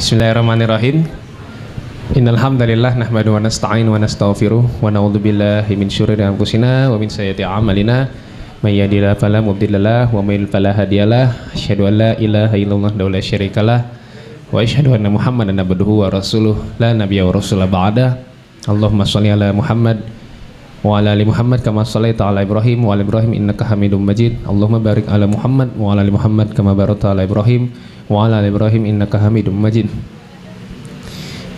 Bismillahirrahmanirrahim. Innal hamdalillah nahmaduhu wa nasta'inu wa nastaghfiruh wa na'udzu billahi min syururi anfusina wa min sayyiati a'malina. May yahdihillahu fala mudilla lahu wa may yudlil fala hadiyalah. Asyhadu an la ilaha illallah wa la syarikalah wa asyhadu anna Muhammadan abduhu wa rasuluh la nabiyya wa rasula ba'da. Allahumma shalli ala Muhammad wa ala ali Muhammad kama shallaita ala Ibrahim wa ala Ibrahim innaka Hamidum Majid. Allahumma barik ala Muhammad wa ala ali Muhammad kama barakta ala Ibrahim wa ala ali Ibrahim innaka Hamidum Majid.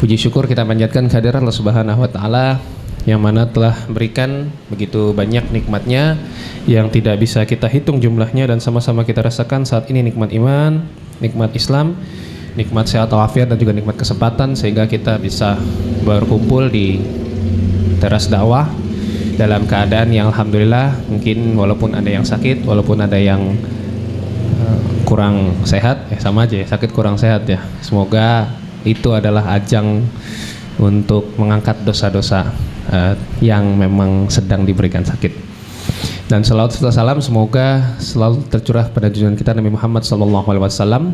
Puji syukur kita panjatkan kehadirat Allah Subhanahu wa taala yang mana telah berikan begitu banyak nikmatnya yang tidak bisa kita hitung jumlahnya dan sama-sama kita rasakan saat ini, nikmat iman, nikmat Islam, nikmat sehat walafiat dan juga nikmat kesempatan sehingga kita bisa berkumpul di teras dakwah dalam keadaan yang alhamdulillah, mungkin walaupun ada yang sakit, walaupun ada yang kurang sehat, sama aja ya, sakit kurang sehat ya. Semoga itu adalah ajang untuk mengangkat dosa-dosa yang memang sedang diberikan sakit. Dan salawat serta salam semoga selalu tercurah pada junjungan kita Nabi Muhammad SAW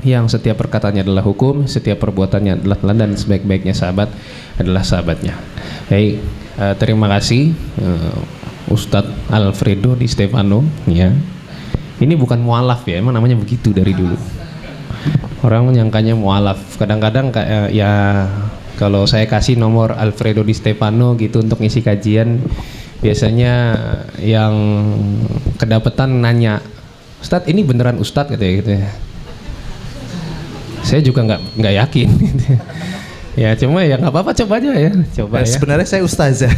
yang setiap perkataannya adalah hukum, setiap perbuatannya adalah teladan, sebaik-baiknya sahabat adalah sahabatnya. Hey, terima kasih Ustadz Alfredo Di Stefano ya. Ini bukan mualaf ya, emang namanya begitu dari dulu. Orang menyangkanya mualaf. Kadang-kadang kayak ya kalau saya kasih nomor Alfredo Di Stefano gitu untuk ngisi kajian, biasanya yang kedapetan nanya, Ustadz ini beneran Ustadz gitu ya. Saya juga nggak yakin. Gitu. Ya cuma ya nggak apa-apa, coba aja ya. Coba ya. Sebenarnya saya ustazah.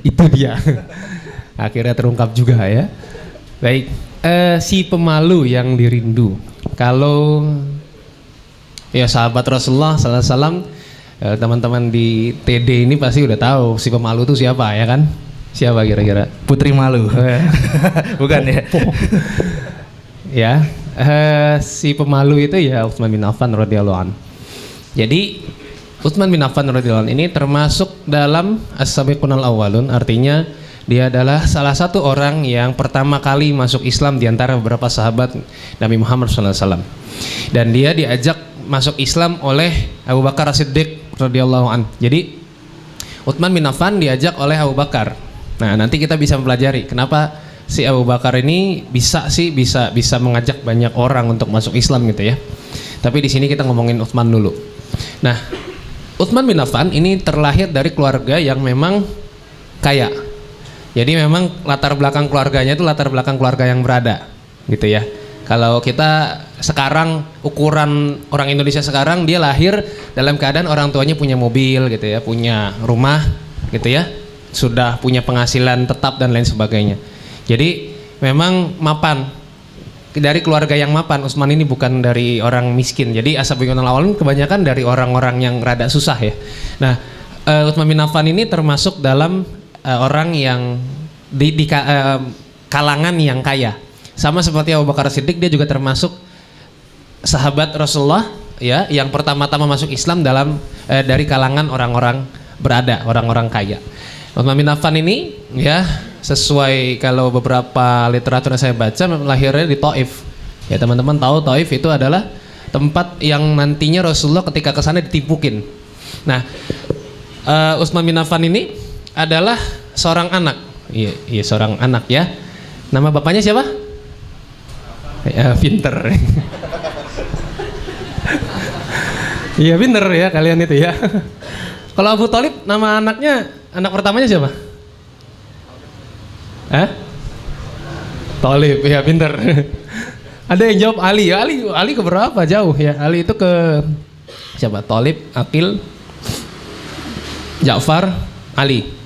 Itu dia. Akhirnya terungkap juga ya. Baik, si pemalu yang dirindu. Kalau ya sahabat Rasulullah SAW, teman-teman di TD ini pasti udah tahu si pemalu itu siapa ya kan? Siapa kira-kira? Putri malu. Bukan ya? Ya, si pemalu itu ya Utsman bin Affan radhiyallahu anhu. Jadi Utsman bin Affan radhiyallahu anhu ini termasuk dalam as-sabiqunal awwalun, artinya dia adalah salah satu orang yang pertama kali masuk Islam di antara beberapa sahabat Nabi Muhammad SAW. Dan dia diajak masuk Islam oleh Abu Bakar As-Siddiq radhiyallahu anhu. Jadi Utsman bin Affan diajak oleh Abu Bakar. Nah, nanti kita bisa mempelajari kenapa si Abu Bakar ini bisa mengajak banyak orang untuk masuk Islam gitu ya. Tapi di sini kita ngomongin Utsman dulu. Nah, Utsman bin Affan ini terlahir dari keluarga yang memang kaya. Jadi memang latar belakang keluarganya itu latar belakang keluarga yang berada, gitu ya. Kalau kita sekarang ukuran orang Indonesia sekarang, dia lahir dalam keadaan orang tuanya punya mobil, gitu ya, punya rumah, gitu ya, sudah punya penghasilan tetap dan lain sebagainya. Jadi memang mapan, dari keluarga yang mapan. Utsman ini bukan dari orang miskin. Jadi as-sabiqunal awwalun kebanyakan dari orang-orang yang rada susah ya. Nah, Utsman bin Affan ini termasuk dalam orang yang di kalangan yang kaya. Sama seperti Abu Bakar Siddiq, dia juga termasuk sahabat Rasulullah ya, yang pertama-tama masuk Islam dari kalangan orang-orang berada, orang-orang kaya. Utsman bin Affan ini ya, sesuai kalau beberapa literatur yang saya baca, lahirnya di Taif. Ya teman-teman tahu Taif itu adalah tempat yang nantinya Rasulullah ketika kesana ditipukin. Nah, Utsman bin Affan ini adalah seorang anak. Iya seorang anak ya. Nama bapaknya siapa? Pinter. Iya pinter ya kalian itu ya. Kalau Abu Thalib, nama anaknya, anak pertamanya siapa? Thalib, ya pinter. Ada yang jawab Ali. Ali ke berapa jauh ya? Ali itu ke siapa? Thalib, Aqil, Ja'far, Ali.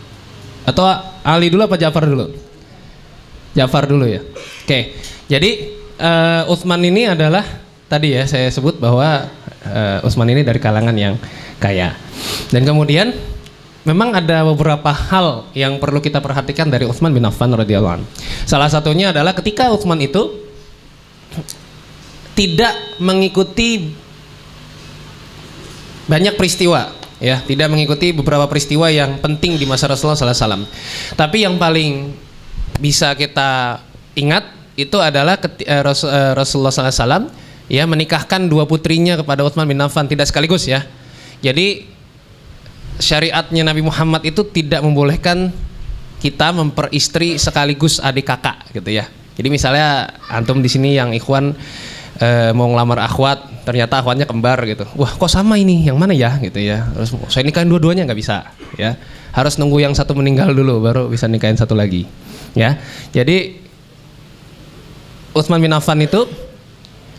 Atau Ali dulu apa Ja'far dulu? Ja'far dulu ya. Oke. Jadi Utsman ini adalah tadi ya saya sebut bahwa Utsman ini dari kalangan yang kaya. Dan kemudian memang ada beberapa hal yang perlu kita perhatikan dari Utsman bin Affan radhiyallahu anhu. Salah satunya adalah ketika Utsman itu tidak mengikuti banyak peristiwa. Ya, tidak mengikuti beberapa peristiwa yang penting di masa Rasulullah SAW. Tapi yang paling bisa kita ingat itu adalah Rasulullah SAW ya menikahkan dua putrinya kepada Utsman bin Affan, tidak sekaligus ya. Jadi syariatnya Nabi Muhammad itu tidak membolehkan kita memperistri sekaligus adik kakak gitu ya. Jadi misalnya antum di sini yang ikhwan mau ngelamar akhwat, ternyata akhwatnya kembar gitu. Wah, kok sama ini? Yang mana ya gitu ya. Terus saya nikahin dua-duanya, nggak bisa ya. Harus nunggu yang satu meninggal dulu baru bisa nikahin satu lagi. Ya. Jadi Utsman bin Affan itu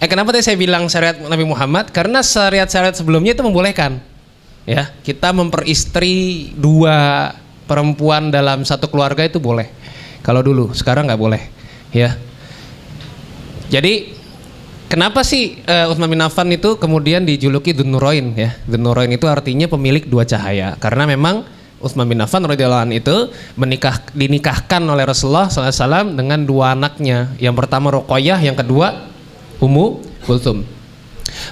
kenapa tadi saya bilang syariat Nabi Muhammad? Karena syariat-syariat sebelumnya itu membolehkan. Ya, kita memperistri dua perempuan dalam satu keluarga itu boleh. Kalau dulu, sekarang nggak boleh. Ya. Jadi kenapa sih Utsman bin Affan itu kemudian dijuluki Dzun-Nurain ya? Dzun-Nurain itu artinya pemilik dua cahaya. Karena memang Utsman bin Affan radhiyallahu anhu itu dinikahkan oleh Rasulullah SAW dengan dua anaknya. Yang pertama Ruqayyah, yang kedua Ummu Kulthum.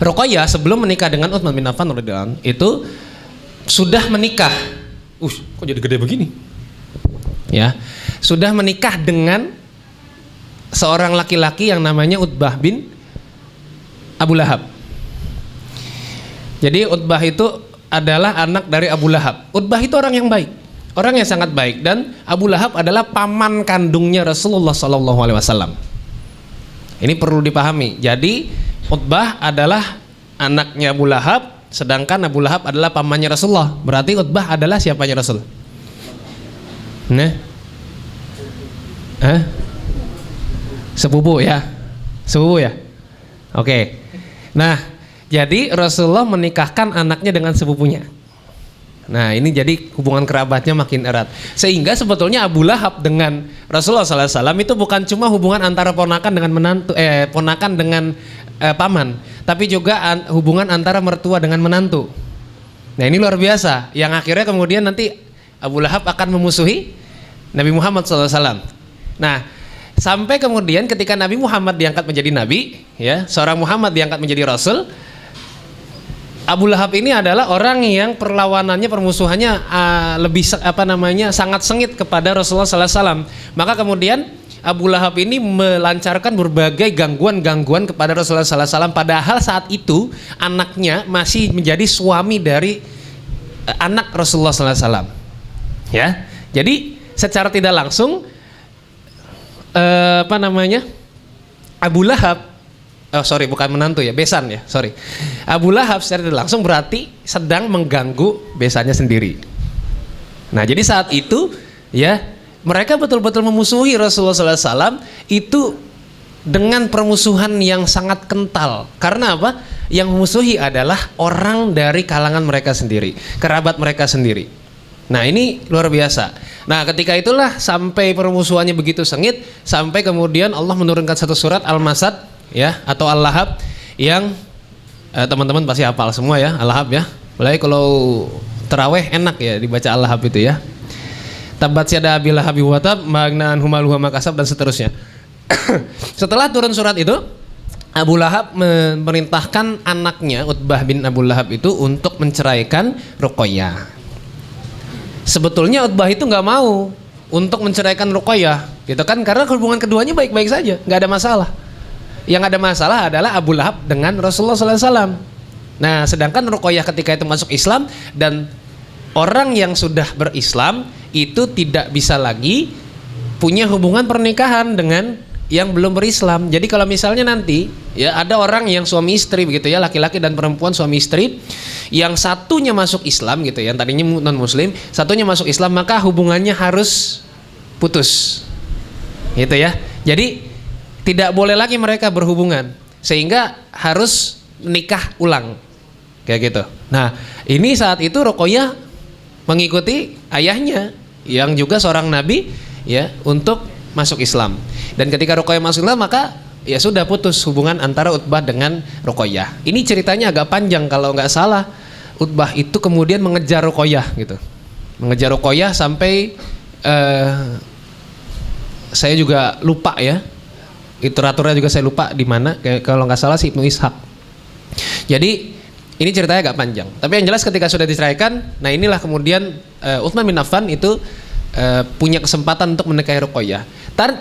Ruqayyah sebelum menikah dengan Utsman bin Affan radhiyallahu anhu itu sudah menikah. Kok jadi gede begini? Ya, sudah menikah dengan seorang laki-laki yang namanya Utbah bin Abu Lahab. Jadi Utbah itu adalah anak dari Abu Lahab. Utbah itu orang yang baik, orang yang sangat baik, dan Abu Lahab adalah paman kandungnya Rasulullah SAW. Ini perlu dipahami. Jadi Utbah adalah anaknya Abu Lahab, sedangkan Abu Lahab adalah pamannya Rasulullah. Berarti Utbah adalah siapanya Rasul? Nah, sepupu ya, sepupu ya. Oke. Nah, jadi Rasulullah menikahkan anaknya dengan sepupunya. Nah, ini jadi hubungan kerabatnya makin erat. Sehingga sebetulnya Abu Lahab dengan Rasulullah SAW itu bukan cuma hubungan antara ponakan dengan menantu, ponakan dengan paman, tapi juga hubungan antara mertua dengan menantu. Nah, ini luar biasa. Yang akhirnya kemudian nanti Abu Lahab akan memusuhi Nabi Muhammad SAW. Nah, sampai kemudian ketika Nabi Muhammad diangkat menjadi nabi, ya, seorang Muhammad diangkat menjadi rasul, Abu Lahab ini adalah orang yang perlawanannya, permusuhannya lebih sangat sengit kepada Rasulullah SAW. Maka kemudian Abu Lahab ini melancarkan berbagai gangguan-gangguan kepada Rasulullah SAW. Padahal saat itu anaknya masih menjadi suami dari anak Rasulullah SAW. Ya, jadi secara tidak langsung Abu Lahab, bukan menantu ya, besan ya, Abu Lahab secara tidak langsung berarti sedang mengganggu besannya sendiri. Nah, jadi saat itu ya mereka betul-betul memusuhi Rasulullah SAW itu dengan permusuhan yang sangat kental. Karena apa? Yang memusuhi adalah orang dari kalangan mereka sendiri, kerabat mereka sendiri. Nah, ini luar biasa. Nah, ketika itulah sampai permusuhannya begitu sengit, sampai kemudian Allah menurunkan satu surat Al-Masad ya, atau Al-Lahab yang teman-teman pasti hafal semua ya, Al-Lahab ya. Mulai kalau terawih enak ya dibaca Al-Lahab itu ya. Tabat yada abil lahabi wa tab, magnaan humaluhu ma kasab, dan seterusnya. Setelah turun surat itu, Abu Lahab memerintahkan anaknya Utbah bin Abu Lahab itu untuk menceraikan Ruqayyah. Sebetulnya Utbah itu nggak mau untuk menceraikan Ruqayyah, gitu kan? Karena hubungan keduanya baik-baik saja, nggak ada masalah. Yang ada masalah adalah Abu Lahab dengan Rasulullah SAW. Nah, sedangkan Ruqayyah ketika itu masuk Islam, dan orang yang sudah berislam itu tidak bisa lagi punya hubungan pernikahan dengan yang belum berislam. Jadi kalau misalnya nanti ya ada orang yang suami istri begitu ya, laki-laki dan perempuan suami istri, yang satunya masuk Islam gitu ya, yang tadinya non muslim, satunya masuk Islam, maka hubungannya harus putus. Gitu ya. Jadi tidak boleh lagi mereka berhubungan, sehingga harus nikah ulang. Kayak gitu. Nah, ini saat itu Ruqayyah mengikuti ayahnya yang juga seorang nabi ya untuk masuk Islam. Dan ketika Ruqayyah masuk Islam, maka ya sudah putus hubungan antara Utbah dengan Ruqayyah. Ini ceritanya agak panjang, kalau nggak salah Utbah itu kemudian mengejar Ruqayyah gitu. Mengejar Ruqayyah sampai saya juga lupa ya. Literaturnya juga saya lupa di mana, kalau nggak salah si Ibnu Ishaq. Jadi ini ceritanya agak panjang. Tapi yang jelas ketika sudah diceraikan, nah inilah kemudian Utsman bin Affan itu punya kesempatan untuk menikahi Ruqayyah.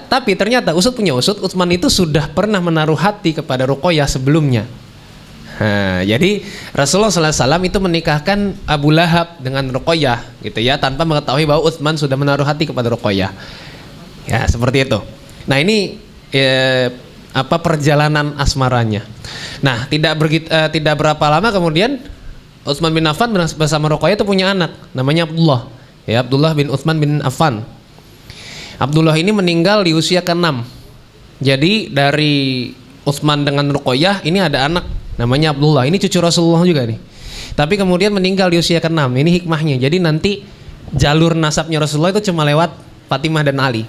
Tapi ternyata usut punya usut, Utsman itu sudah pernah menaruh hati kepada Ruqayyah sebelumnya. Jadi Rasulullah SAW itu menikahkan Abu Lahab dengan Ruqayyah gitu ya, tanpa mengetahui bahwa Utsman sudah menaruh hati kepada Ruqayyah. Ya seperti itu. Nah ini perjalanan asmaranya. Nah tidak berapa lama kemudian Utsman bin Affan bersama Ruqayyah itu punya anak namanya Abdullah. Ya, Abdullah bin Utsman bin Affan. Abdullah ini meninggal di usia ke-6. Jadi dari Utsman dengan Ruqayyah ini ada anak namanya Abdullah. Ini cucu Rasulullah juga nih. Tapi kemudian meninggal di usia ke-6. Ini hikmahnya. Jadi nanti jalur nasabnya Rasulullah itu cuma lewat Fatimah dan Ali.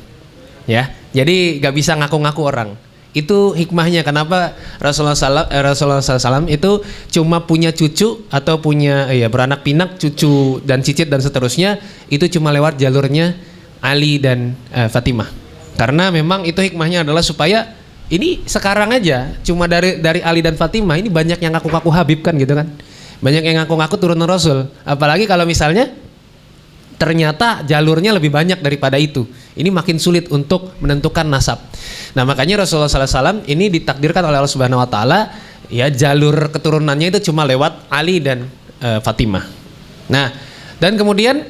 Ya. Jadi gak bisa ngaku-ngaku orang. Itu hikmahnya kenapa Rasulullah SAW itu cuma punya cucu atau punya beranak pinak, cucu dan cicit dan seterusnya itu cuma lewat jalurnya Ali dan Fatimah. Karena memang itu hikmahnya adalah supaya ini sekarang aja cuma dari Ali dan Fatimah ini banyak yang ngaku-ngaku Habib kan gitu kan. Banyak yang ngaku-ngaku turunan Rasul. Apalagi kalau misalnya ternyata jalurnya lebih banyak daripada itu. Ini makin sulit untuk menentukan nasab. Nah makanya Rasulullah SAW ini ditakdirkan oleh Allah Subhanahu Wa Taala ya jalur keturunannya itu cuma lewat Ali dan Fatimah. Nah dan kemudian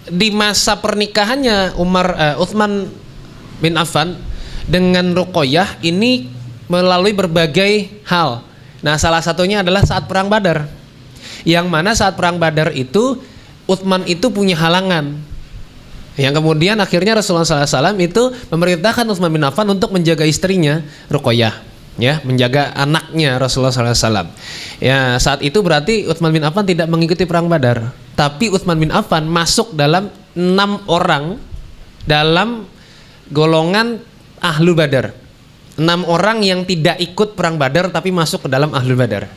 di masa pernikahannya Utsman bin Affan dengan Ruqayyah ini melalui berbagai hal. Nah salah satunya adalah saat perang Badar. Yang mana saat perang Badar itu Utsman itu punya halangan. Yang kemudian akhirnya Rasulullah SAW itu memerintahkan Utsman bin Affan untuk menjaga istrinya Ruqayyah, ya, menjaga anaknya Rasulullah SAW. Ya, saat itu berarti Utsman bin Affan tidak mengikuti perang Badar, tapi Utsman bin Affan masuk dalam 6 orang dalam golongan Ahlul Badar. 6 orang yang tidak ikut perang Badar tapi masuk ke dalam Ahlul Badar.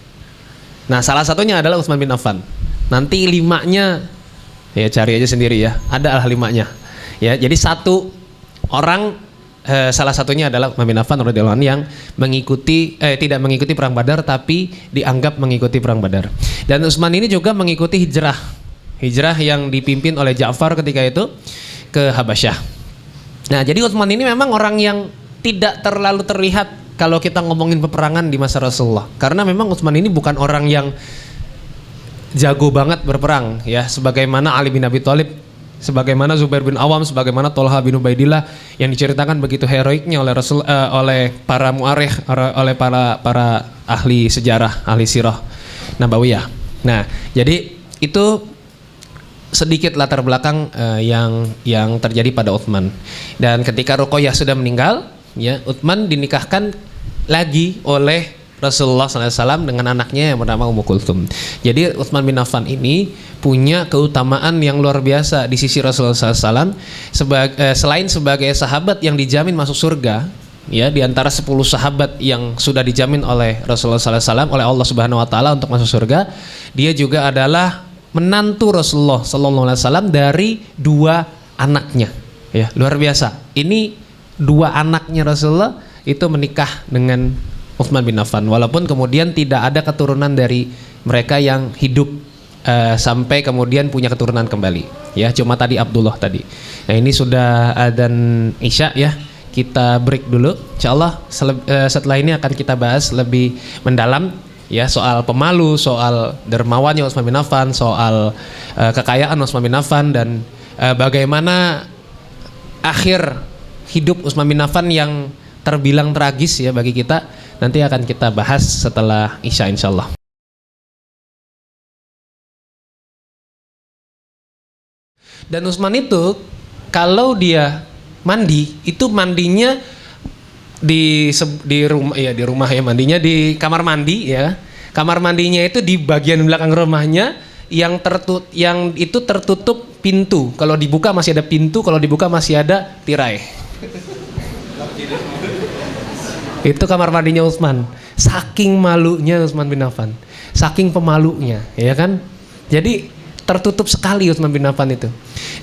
Nah, salah satunya adalah Utsman bin Affan. Nanti 5-nya ya cari aja sendiri ya, ada 5-nya ya. Jadi 1 orang salah satunya adalah Utsman bin Affan radhiyallahu anhu yang tidak mengikuti perang Badar tapi dianggap mengikuti perang Badar. Dan Utsman ini juga mengikuti hijrah yang dipimpin oleh Ja'far ketika itu ke Habasyah. Nah jadi Utsman ini memang orang yang tidak terlalu terlihat kalau kita ngomongin peperangan di masa Rasulullah, karena memang Utsman ini bukan orang yang jago banget berperang ya, sebagaimana Ali bin Abi Thalib, sebagaimana Zubair bin Awam, sebagaimana Thalha bin Ubaidillah yang diceritakan begitu heroiknya oleh para mu'arikh, oleh para ahli sejarah, ahli sirah nabawiyah. Nah, jadi itu sedikit latar belakang yang terjadi pada Utsman. Dan ketika Ruqayyah sudah meninggal, ya, Utsman dinikahkan lagi oleh Rasulullah SAW dengan anaknya yang bernama Ummu Kulthum. Jadi Utsman bin Affan ini punya keutamaan yang luar biasa di sisi Rasulullah SAW selain sebagai sahabat yang dijamin masuk surga, ya, di antara 10 sahabat yang sudah dijamin oleh Rasulullah SAW oleh Allah Subhanahu Wa Taala untuk masuk surga, dia juga adalah menantu Rasulullah SAW dari 2 anaknya, ya, luar biasa. Ini 2 anaknya Rasulullah itu menikah dengan Utsman bin Affan, walaupun kemudian tidak ada keturunan dari mereka yang hidup sampai kemudian punya keturunan kembali, ya, cuma tadi Abdullah tadi. Nah ini sudah adzan Isya ya, kita break dulu. Insyaallah setelah ini akan kita bahas lebih mendalam ya soal pemalu, soal dermawannya Utsman bin Affan, soal kekayaan Utsman bin Affan, dan bagaimana akhir hidup Utsman bin Affan yang terbilang tragis ya bagi kita. Nanti akan kita bahas setelah Isya insyaallah. Dan Utsman itu kalau dia mandi, itu mandinya di rumah ya, di rumah ya, mandinya di kamar mandi ya. Kamar mandinya itu di bagian belakang rumahnya yang itu tertutup pintu. Kalau dibuka masih ada pintu, kalau dibuka masih ada tirai. Itu kamar mandinya Utsman. Saking malunya Utsman bin Affan, saking pemalunya, ya kan? Jadi tertutup sekali Utsman bin Affan itu.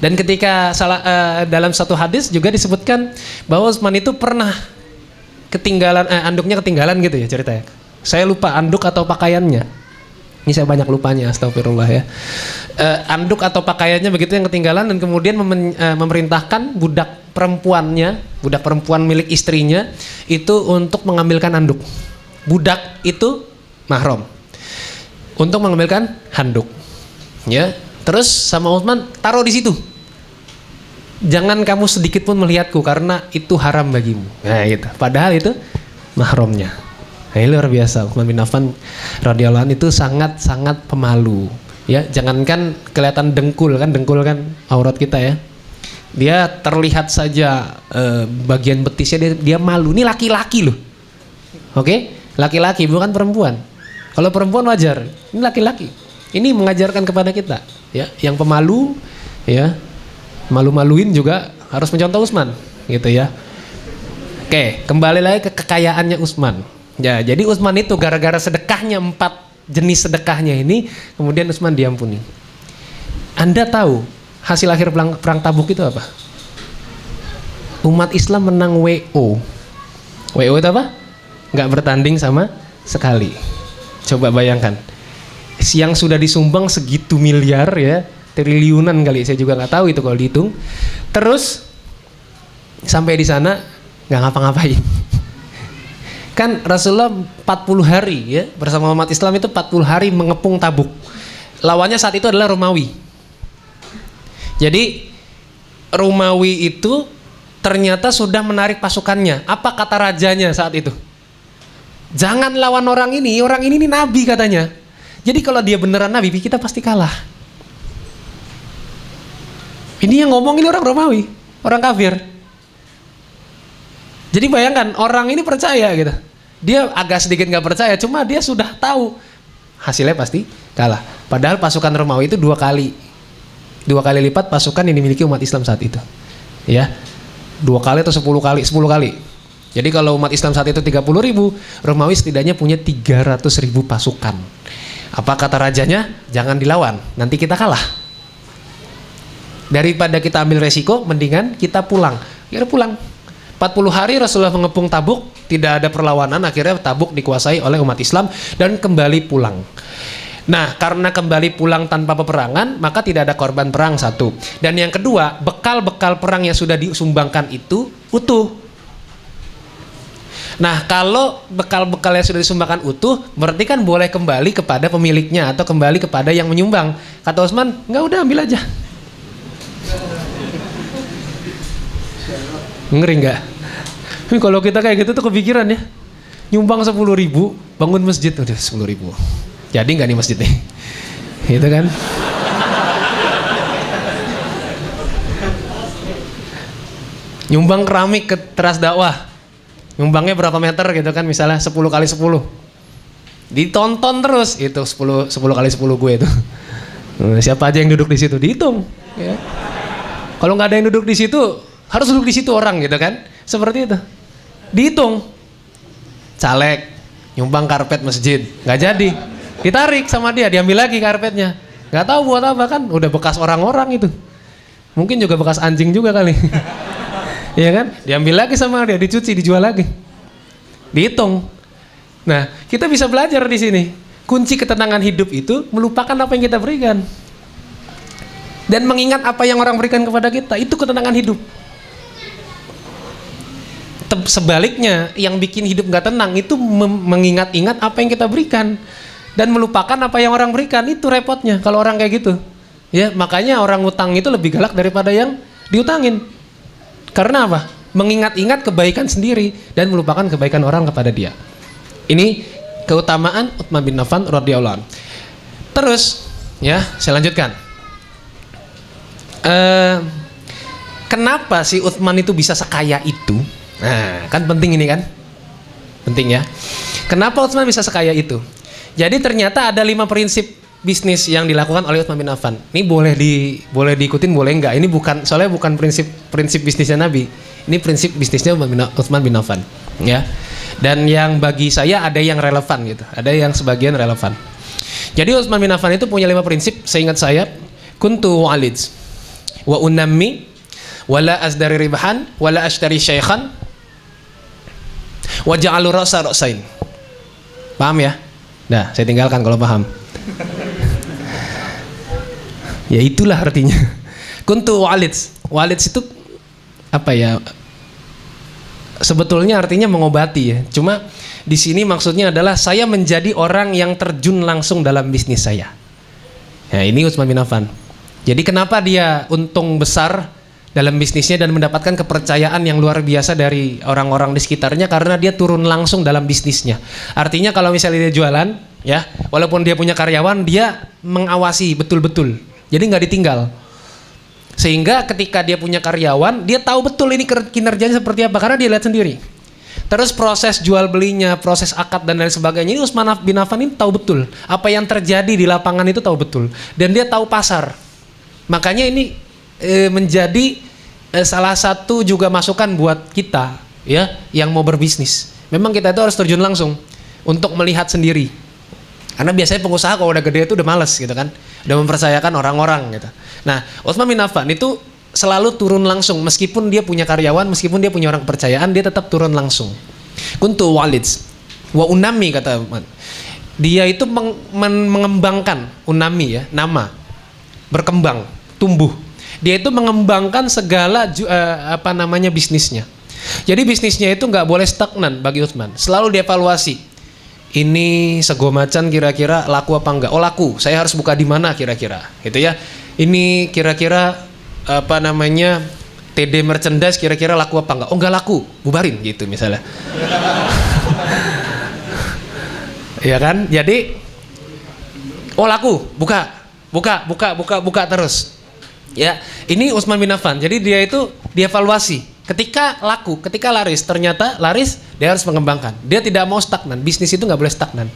Dan ketika dalam satu hadis juga disebutkan bahwa Utsman itu pernah ketinggalan anduknya ketinggalan gitu ya ceritanya. Saya lupa anduk atau pakaiannya. Ini saya banyak lupanya, astagfirullah ya. Anduk atau pakaiannya begitu yang ketinggalan dan kemudian memerintahkan budak perempuan milik istrinya itu untuk mengambilkan anduk. Budak itu mahram. Untuk mengambilkan handuk. Ya. Terus sama Utsman taruh di situ. Jangan kamu sedikit pun melihatku karena itu haram bagimu. Nah, gitu. Padahal itu mahramnya. Nah, ini luar biasa. Utsman bin Affan radhiyallahu anhu itu sangat-sangat pemalu. Ya, jangankan kelihatan dengkul kan aurat kita ya. Dia terlihat saja bagian betisnya dia malu. Ini laki-laki loh. Oke? Laki-laki bukan perempuan. Kalau perempuan wajar. Ini laki-laki. Ini mengajarkan kepada kita, ya, yang pemalu, ya. Malu-maluin juga harus mencontoh Utsman, gitu ya. Oke, kembali lagi ke kekayaannya Utsman. Ya, jadi Utsman itu gara-gara sedekahnya 4 jenis sedekahnya ini, kemudian Utsman diampuni. Anda tahu hasil akhir perang Tabuk itu apa? Umat Islam menang WO. WO itu apa? Nggak bertanding sama sekali. Coba bayangkan. Yang sudah disumbang segitu miliar ya. Triliunan kali, saya juga nggak tahu itu kalau dihitung. Terus sampai di sana nggak ngapa-ngapain. Kan Rasulullah 40 hari ya bersama umat Islam itu 40 hari mengepung Tabuk. Lawannya saat itu adalah Romawi. Jadi Romawi itu ternyata sudah menarik pasukannya. Apa kata rajanya saat itu? Jangan lawan orang ini nabi katanya. Jadi kalau dia beneran nabi, kita pasti kalah. Ini yang ngomong ini orang Romawi, orang kafir. Jadi bayangkan orang ini percaya gitu. Dia agak sedikit nggak percaya, cuma dia sudah tahu hasilnya pasti kalah. Padahal pasukan Romawi itu 2 kali lipat pasukan yang dimiliki umat Islam saat itu. Ya, 2 kali atau 10 kali. Jadi kalau umat Islam saat itu 30.000, Romawi setidaknya punya 300.000 pasukan. Apa kata rajanya? Jangan dilawan, nanti kita kalah. Daripada kita ambil resiko, mendingan kita pulang. Akhirnya pulang. 40 hari Rasulullah mengepung Tabuk, tidak ada perlawanan, akhirnya Tabuk dikuasai oleh umat Islam dan kembali pulang. Nah, karena kembali pulang tanpa peperangan, maka tidak ada korban perang, satu. Dan yang kedua, bekal-bekal perang yang sudah disumbangkan itu utuh. Nah, kalau bekal-bekal yang sudah disumbangkan utuh, berarti kan boleh kembali kepada pemiliknya atau kembali kepada yang menyumbang. Kata Utsman, enggak, udah ambil aja. Ngeri nggak? Tapi kalau kita kayak gitu tuh kepikiran ya, nyumbang 10.000 bangun masjid, udah 10.000. Jadi nggak nih masjidnya? Gitu kan? Nyumbang keramik ke teras dakwah, nyumbangnya berapa meter gitu kan? Misalnya 10 kali 10, ditonton terus itu 10 kali 10 gue itu. Siapa aja yang duduk di situ dihitung. Ya. Kalau nggak ada yang duduk di situ, harus duduk di situ orang gitu kan? Seperti itu. Dihitung. Caleg nyumbang karpet masjid, nggak jadi. Ditarik sama dia, diambil lagi karpetnya. Nggak tahu buat apa kan? Udah bekas orang-orang itu. Mungkin juga bekas anjing juga kali. Iya kan? Diambil lagi sama dia, dicuci, dijual lagi. Dihitung. Nah, kita bisa belajar di sini. Kunci ketenangan hidup itu melupakan apa yang kita berikan. Dan mengingat apa yang orang berikan kepada kita, itu ketenangan hidup. Sebaliknya, yang bikin hidup gak tenang itu mengingat-ingat apa yang kita berikan dan melupakan apa yang orang berikan. Itu repotnya kalau orang kayak gitu. Ya, makanya orang utang itu lebih galak daripada yang diutangin. Karena apa? Mengingat-ingat kebaikan sendiri dan melupakan kebaikan orang kepada dia. Ini keutamaan Utsman bin Affan radhiyallahu anhu. Terus, ya, saya lanjutkan. Kenapa si Utsman itu bisa sekaya itu? Nah, kan penting ini kan? Penting ya. Kenapa Utsman bisa sekaya itu? Jadi ternyata ada 5 prinsip bisnis yang dilakukan oleh Utsman bin Affan. Ini boleh diikutin, boleh enggak. Ini soalnya bukan prinsip bisnisnya Nabi. Ini prinsip bisnisnya Utsman bin Affan, ya. Dan yang bagi saya ada yang relevan gitu. Ada yang sebagian relevan. Jadi Utsman bin Affan itu punya 5 prinsip, seingat saya. Kuntu walid wa unammi wala asdari ribahan wala ashtari syaikhan wa ja'alu ra'sa ra'sain. Paham ya? Nah, saya tinggalkan kalau paham. Ya itulah artinya. Kuntu walids. Walids itu apa ya? Sebetulnya artinya mengobati ya. Cuma di sini maksudnya adalah saya menjadi orang yang terjun langsung dalam bisnis saya. Ya, ini Utsman bin Affan. Jadi kenapa dia untung besar dalam bisnisnya dan mendapatkan kepercayaan yang luar biasa dari orang-orang di sekitarnya karena dia turun langsung dalam bisnisnya. Artinya kalau misalnya dia jualan, ya, walaupun dia punya karyawan, dia mengawasi betul-betul. Jadi nggak ditinggal. Sehingga ketika dia punya karyawan, dia tahu betul ini kinerjanya seperti apa karena dia lihat sendiri. Terus proses jual belinya, proses akad dan lain sebagainya, ini Utsman bin Affan ini tahu betul apa yang terjadi di lapangan, itu tahu betul, dan dia tahu pasar. Makanya ini menjadi salah satu juga masukan buat kita ya yang mau berbisnis. Memang kita itu harus terjun langsung untuk melihat sendiri. Karena biasanya pengusaha kalau udah gede itu udah males gitu kan, udah mempercayakan orang-orang gitu. Nah, Utsman bin Affan itu selalu turun langsung, meskipun dia punya karyawan, meskipun dia punya orang kepercayaan, dia tetap turun langsung. Kuntu walids wa unami, kata dia itu mengembangkan, unami ya, nama, berkembang, tumbuh. Dia itu mengembangkan segala bisnisnya. Jadi bisnisnya itu nggak boleh stagnan bagi Utsman, selalu dievaluasi. Ini sego macan kira-kira laku apa enggak? Oh laku, saya harus buka di mana kira-kira, gitu ya. Ini kira-kira TD merchandise kira-kira laku apa enggak? Oh enggak laku, bubarin gitu misalnya. Ya kan? Jadi oh laku, buka terus. Ya, ini Utsman bin Affan. Jadi dia itu dievaluasi. Ketika laku, ketika laris, ternyata laris, dia harus mengembangkan. Dia tidak mau stagnan. Bisnis itu nggak boleh stagnan,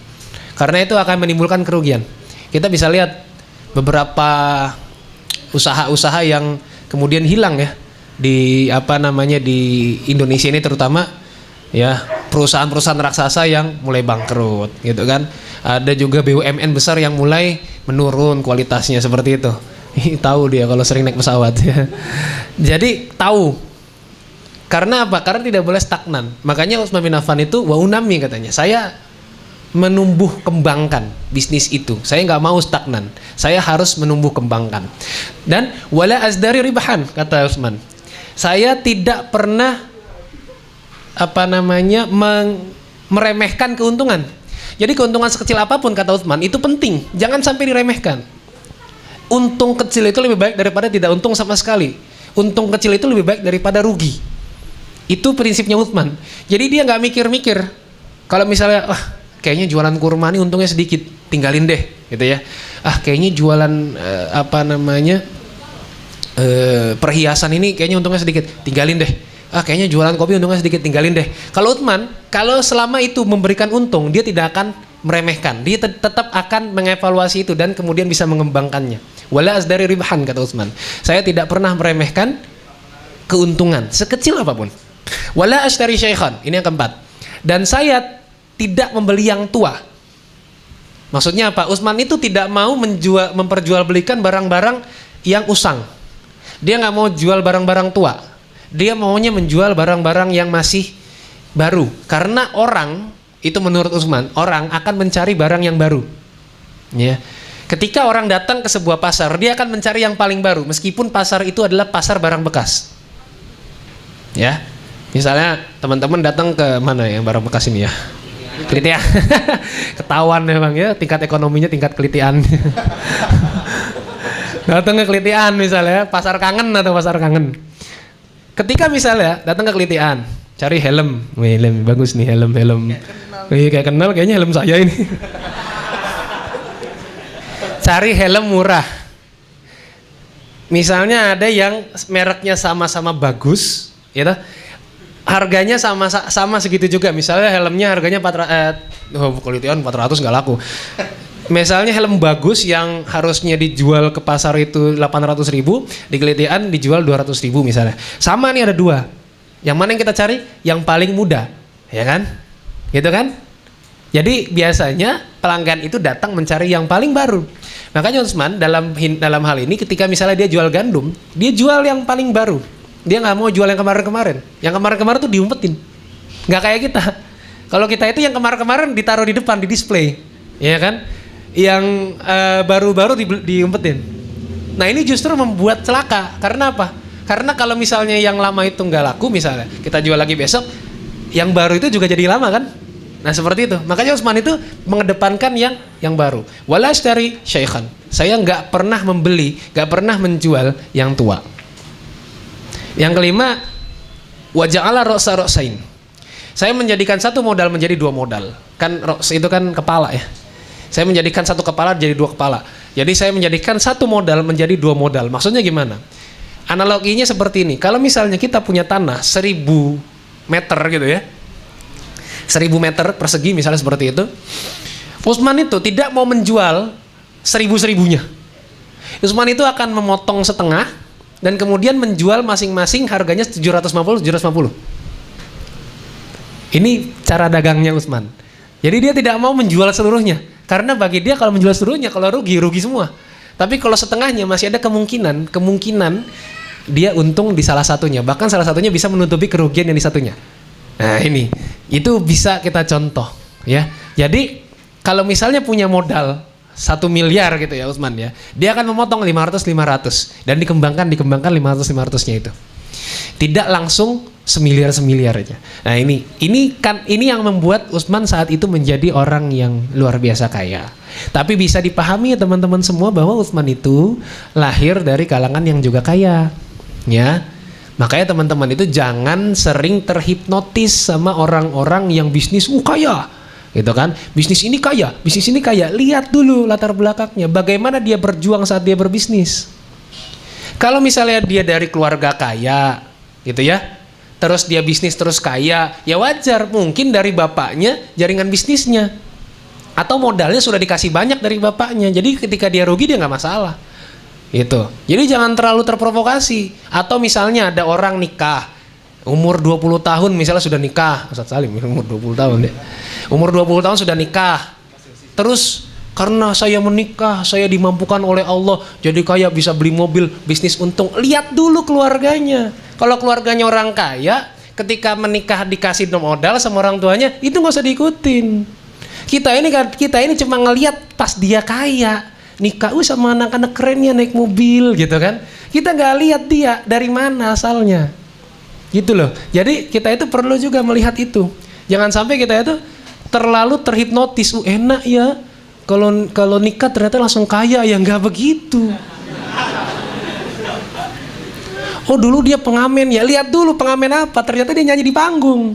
karena itu akan menimbulkan kerugian. Kita bisa lihat beberapa usaha-usaha yang kemudian hilang ya di di Indonesia ini terutama ya, perusahaan-perusahaan raksasa yang mulai bangkrut gitu kan. Ada juga BUMN besar yang mulai menurun kualitasnya seperti itu. Tahu dia kalau sering naik pesawat ya. Jadi tahu. Karena apa? Karena tidak boleh stagnan. Makanya Utsman bin Affan itu wa unami, katanya. Saya menumbuh kembangkan bisnis itu. Saya nggak mau stagnan. Saya harus menumbuh kembangkan. Dan wala azdari ribahan, kata Utsman. Saya tidak pernah meremehkan keuntungan. Jadi keuntungan sekecil apapun, kata Utsman, itu penting. Jangan sampai diremehkan. Untung kecil itu lebih baik daripada tidak untung sama sekali. Untung kecil itu lebih baik daripada rugi. Itu prinsipnya Utsman. Jadi dia nggak mikir-mikir. Kalau misalnya, kayaknya jualan kurma ini untungnya sedikit, tinggalin deh, gitu ya. Kayaknya jualan perhiasan ini kayaknya untungnya sedikit, tinggalin deh. Kayaknya jualan kopi untungnya sedikit, tinggalin deh. Kalau Utsman, kalau selama itu memberikan untung, dia tidak akan meremehkan. Dia tetap akan mengevaluasi itu dan kemudian bisa mengembangkannya. Wala azdari ribahan, kata Utsman. Saya tidak pernah meremehkan keuntungan sekecil apapun. Wala ashtari syaikhan, ini yang keempat. Dan saya tidak membeli yang tua. Maksudnya apa? Utsman itu tidak mau memperjualbelikan barang-barang yang usang. Dia nggak mau jual barang-barang tua. Dia maunya menjual barang-barang yang masih baru. Karena orang itu, menurut Utsman, orang akan mencari barang yang baru. Ya. Ketika orang datang ke sebuah pasar, dia akan mencari yang paling baru, meskipun pasar itu adalah pasar barang bekas. Ya. Misalnya teman-teman datang ke mana yang barang bekas ini ya? Kelitian. Ketahuan memang ya, tingkat ekonominya tingkat kelitian. Datang ke kelitian misalnya, pasar kangen atau pasar kangen. Ketika misalnya datang ke kelitian, cari helm. Wih, helm bagus nih, helm. Kayak kenal kayaknya helm saya ini. Cari helm murah. Misalnya ada yang mereknya sama-sama bagus, gitu. Harganya sama segitu juga. Misalnya helmnya harganya 400 nggak laku. Misalnya helm bagus yang harusnya dijual ke pasar itu 800.000, di kelitian dijual 200.000 misalnya. Sama nih, ada dua. Yang mana yang kita cari? Yang paling mudah, ya kan? Gitu kan? Jadi biasanya pelanggan itu datang mencari yang paling baru. Makanya Utsman dalam hal ini, ketika misalnya dia jual gandum, dia jual yang paling baru. Dia nggak mau jual yang kemarin-kemarin. Yang kemarin-kemarin tuh diumpetin. Nggak kayak kita. Kalau kita itu yang kemarin-kemarin ditaruh di depan, di display, ya kan? Yang baru-baru diumpetin. Nah ini justru membuat celaka. Karena apa? Karena kalau misalnya yang lama itu nggak laku, misalnya kita jual lagi besok, yang baru itu juga jadi lama kan? Nah seperti itu. Makanya Utsman itu mengedepankan yang baru. Wala ashtari syaikhan. Saya nggak pernah membeli, nggak pernah menjual yang tua. Yang kelima, waja'ala ra'sa ra'sain. Saya menjadikan satu modal menjadi dua modal. Kan ra's itu kan kepala ya. Saya menjadikan satu kepala jadi dua kepala. Jadi saya menjadikan satu modal menjadi dua modal. Maksudnya gimana? Analoginya seperti ini. Kalau misalnya kita punya tanah 1000 meter gitu ya. 1000 meter persegi misalnya seperti itu. Utsman itu tidak mau menjual 1000-1000-nya. Utsman itu akan memotong setengah dan kemudian menjual masing-masing harganya 750. Ini cara dagangnya Utsman. Jadi dia tidak mau menjual seluruhnya. Karena bagi dia kalau menjual seluruhnya, kalau rugi semua. Tapi kalau setengahnya masih ada kemungkinan dia untung di salah satunya. Bahkan salah satunya bisa menutupi kerugian yang di satunya. Nah ini, itu bisa kita contoh ya. Jadi kalau misalnya punya modal 1 miliar gitu ya Utsman ya, dia akan memotong 500 dan dikembangkan 500-500-nya itu. Tidak langsung semiliar aja. Nah ini yang membuat Utsman saat itu menjadi orang yang luar biasa kaya. Tapi bisa dipahami ya teman-teman semua bahwa Utsman itu lahir dari kalangan yang juga kaya. Ya. Makanya teman-teman itu jangan sering terhipnotis sama orang-orang yang bisnis kaya. Gitu kan? Bisnis ini kaya. Lihat dulu latar belakangnya. Bagaimana dia berjuang saat dia berbisnis. Kalau misalnya dia dari keluarga kaya, gitu ya. Terus dia bisnis terus kaya, ya wajar. Mungkin dari bapaknya jaringan bisnisnya. Atau modalnya sudah dikasih banyak dari bapaknya. Jadi ketika dia rugi dia nggak masalah. Gitu. Jadi jangan terlalu terprovokasi. Atau misalnya ada orang nikah, umur 20 tahun misalnya sudah nikah. Ustaz Salim umur 20 tahun deh. Umur 20 tahun sudah nikah. Terus karena saya menikah, saya dimampukan oleh Allah, jadi kaya bisa beli mobil, bisnis untung. Lihat dulu keluarganya. Kalau keluarganya orang kaya, ketika menikah dikasih modal sama orang tuanya, itu nggak usah diikutin. Kita ini cuma ngelihat pas dia kaya, nikah sama anak-anak kerennya naik mobil gitu kan. Kita nggak lihat dia dari mana asalnya. Gitu loh. Jadi kita itu perlu juga melihat itu. Jangan sampai kita itu terlalu terhipnotis. Enak ya. Kalau nikah ternyata langsung kaya, ya nggak begitu. Oh dulu dia pengamen, ya lihat dulu pengamen apa, ternyata dia nyanyi di panggung.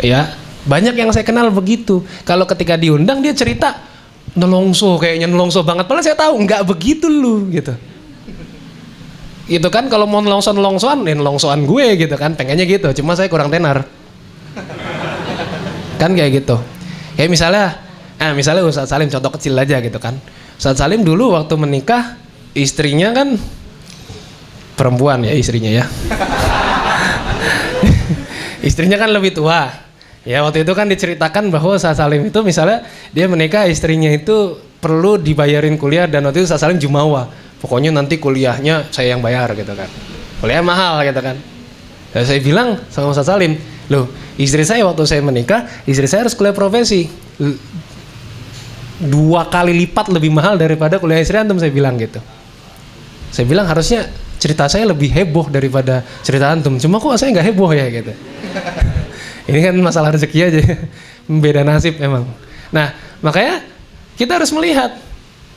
Ya banyak yang saya kenal begitu. Kalau ketika diundang dia cerita nelongso, kayaknya nelongso banget. Padahal saya tahu nggak begitu lu gitu. Gitu kan kalau mau nelongsoan gue gitu kan, pengennya gitu. Cuma saya kurang tenar. Kan kayak gitu. Kayak misalnya Ustaz Salim, contoh kecil aja gitu kan. Ustaz Salim dulu waktu menikah, istrinya kan perempuan ya istrinya ya. Istrinya kan lebih tua. Ya waktu itu kan diceritakan bahwa Ustaz Salim itu misalnya dia menikah, istrinya itu perlu dibayarin kuliah dan waktu itu Ustaz Salim jumawa. Pokoknya nanti kuliahnya saya yang bayar gitu kan. Kuliah mahal gitu kan. Dan saya bilang sama Ustaz Salim, loh istri saya waktu saya menikah, istri saya harus kuliah profesi 2 kali lipat lebih mahal daripada kuliah istri antum, saya bilang gitu. Saya bilang harusnya cerita saya lebih heboh daripada cerita antum, cuma kok saya nggak heboh ya gitu. Ini kan masalah rezeki aja, beda nasib memang. Nah makanya kita harus melihat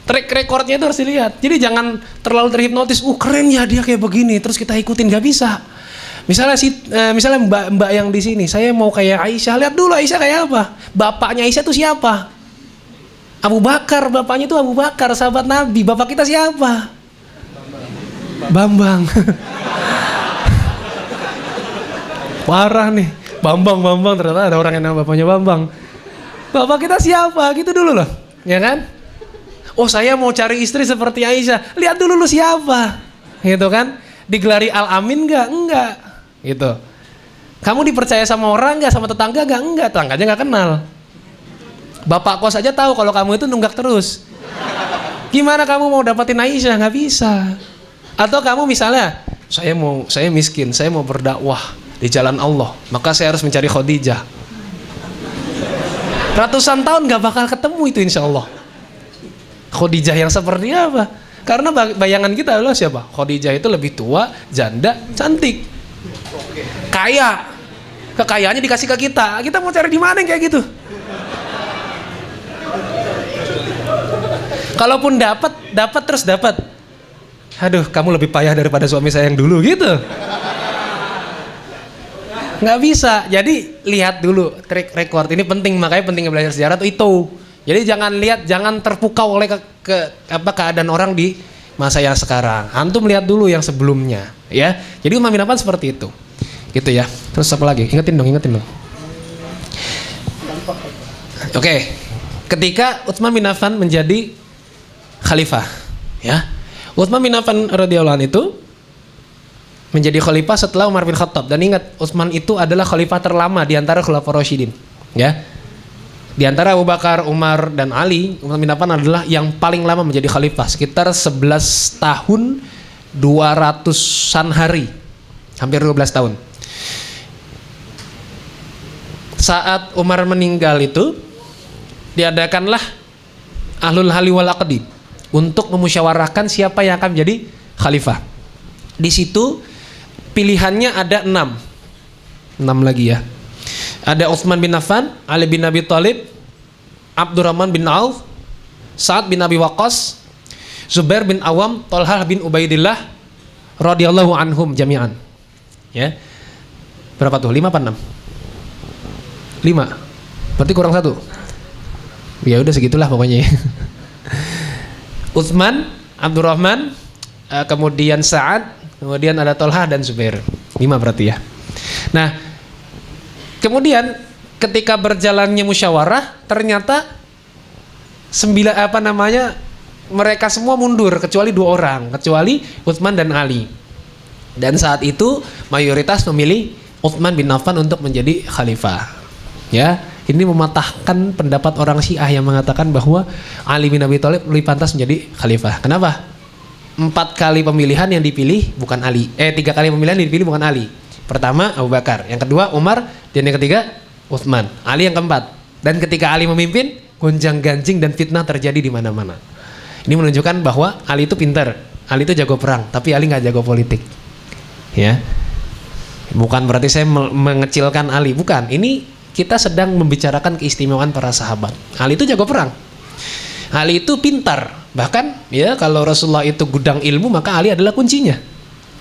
track recordnya itu harus dilihat. Jadi jangan terlalu terhipnotis, keren ya dia kayak begini, terus kita ikutin, nggak bisa. Misalnya mbak yang di sini, saya mau kayak Aisyah, lihat dulu Aisyah kayak apa. Bapaknya Aisyah itu siapa? Abu Bakar, bapaknya itu Abu Bakar, sahabat Nabi. Bapak kita siapa? Bambang. Parah nih, Bambang ternyata ada orang yang nama bapaknya Bambang. Bapak kita siapa? Gitu dulu loh, ya kan? Oh saya mau cari istri seperti Aisyah, lihat dulu lu siapa, gitu kan? Digelari Al-Amin enggak. Gitu. Kamu dipercaya sama orang nggak, sama tetangga nggak, tetangganya nggak kenal. Bapak kos aja tahu kalau kamu itu nunggak terus. Gimana kamu mau dapatin Aisyah? Nggak bisa. Atau kamu misalnya, saya miskin, saya mau berdakwah di jalan Allah, maka saya harus mencari Khadijah. Ratusan tahun nggak bakal ketemu itu insya Allah. Khadijah yang seperti apa? Karena bayangan kita adalah siapa? Khadijah itu lebih tua, janda, cantik, kaya. Kekayaannya dikasih ke kita. Kita mau cari di mana yang kayak gitu? Kalaupun dapat terus dapat. Aduh, kamu lebih payah daripada suami saya yang dulu gitu. Nggak bisa. Jadi lihat dulu track record. Ini penting, makanya pentingnya belajar sejarah tuh itu. Jadi jangan terpukau oleh keadaan orang di masa yang sekarang. Antum lihat dulu yang sebelumnya, ya. Jadi Utsman bin Affan seperti itu. Gitu ya. Terus apa lagi? Ingetin dong. Oke. Ketika Utsman bin Affan menjadi khalifah, ya. Utsman bin Affan radhiyallahu anhu itu menjadi khalifah setelah Umar bin Khattab. Dan ingat, Utsman itu adalah khalifah terlama di antara Khulafaur Rasyidin, ya. Di antara Abu Bakar, Umar, dan Ali, Utsman bin Affan adalah yang paling lama menjadi khalifah, sekitar 11 tahun 200-an hari. Hampir 12 tahun. Saat Umar meninggal itu, diadakanlah Ahlul Hali wal Aqdi untuk memusyawarahkan siapa yang akan menjadi khalifah. Di situ pilihannya ada 6 lagi ya. Ada Utsman bin Affan, Ali bin Abi Thalib, Abdurrahman bin Auf, Sa'ad bin Abi Waqqas, Zubair bin Awam, Thalhah bin Ubaidillah radhiyallahu anhum jami'an. Ya. Berapa tuh? 5 apa 6? 5. Berarti kurang 1. Ya udah segitulah pokoknya. Utsman, Abdurrahman, kemudian Sa'ad, kemudian ada Thalhah dan Zubair. 5 berarti ya. Nah, kemudian ketika berjalannya musyawarah, ternyata mereka semua mundur kecuali 2 orang, kecuali Utsman dan Ali. Dan saat itu mayoritas memilih Utsman bin Affan untuk menjadi khalifah. Ya, ini mematahkan pendapat orang Syiah yang mengatakan bahwa Ali bin Abi Thalib lebih pantas menjadi khalifah. Kenapa? 4 kali pemilihan yang dipilih bukan Ali. 3 kali pemilihan yang dipilih bukan Ali. Pertama Abu Bakar, yang kedua Umar, dan yang ketiga Utsman. Ali yang keempat. Dan ketika Ali memimpin, gonjang-ganjing dan fitnah terjadi di mana-mana. Ini menunjukkan bahwa Ali itu pintar, Ali itu jago perang, tapi Ali nggak jago politik. Ya, bukan berarti saya mengecilkan Ali, bukan. Ini kita sedang membicarakan keistimewaan para sahabat. Ali itu jago perang, Ali itu pintar. Bahkan ya kalau Rasulullah itu gudang ilmu, maka Ali adalah kuncinya.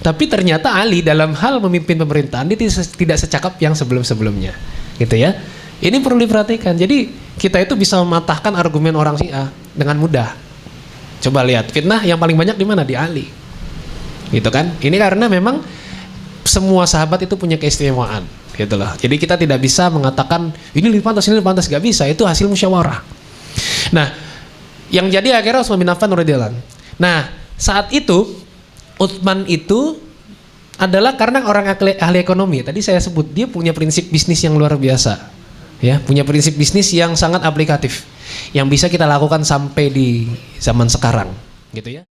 Tapi ternyata Ali dalam hal memimpin pemerintahan dia tidak secakap yang sebelum-sebelumnya, gitu ya. Ini perlu diperhatikan. Jadi kita itu bisa mematahkan argumen orang Syiah dengan mudah. Coba lihat fitnah yang paling banyak di mana? Di Ali, gitu kan? Ini karena memang semua sahabat itu punya keistimewaan, gitu loh. Jadi kita tidak bisa mengatakan ini lebih pantas, gak bisa. Itu hasil musyawarah. Nah, yang jadi akhirnya Utsman bin Affan radhiyallahu anhu. Nah, saat itu Utsman itu adalah karena orang ahli ekonomi. Tadi saya sebut dia punya prinsip bisnis yang luar biasa. Ya, punya prinsip bisnis yang sangat aplikatif yang bisa kita lakukan sampai di zaman sekarang, gitu ya.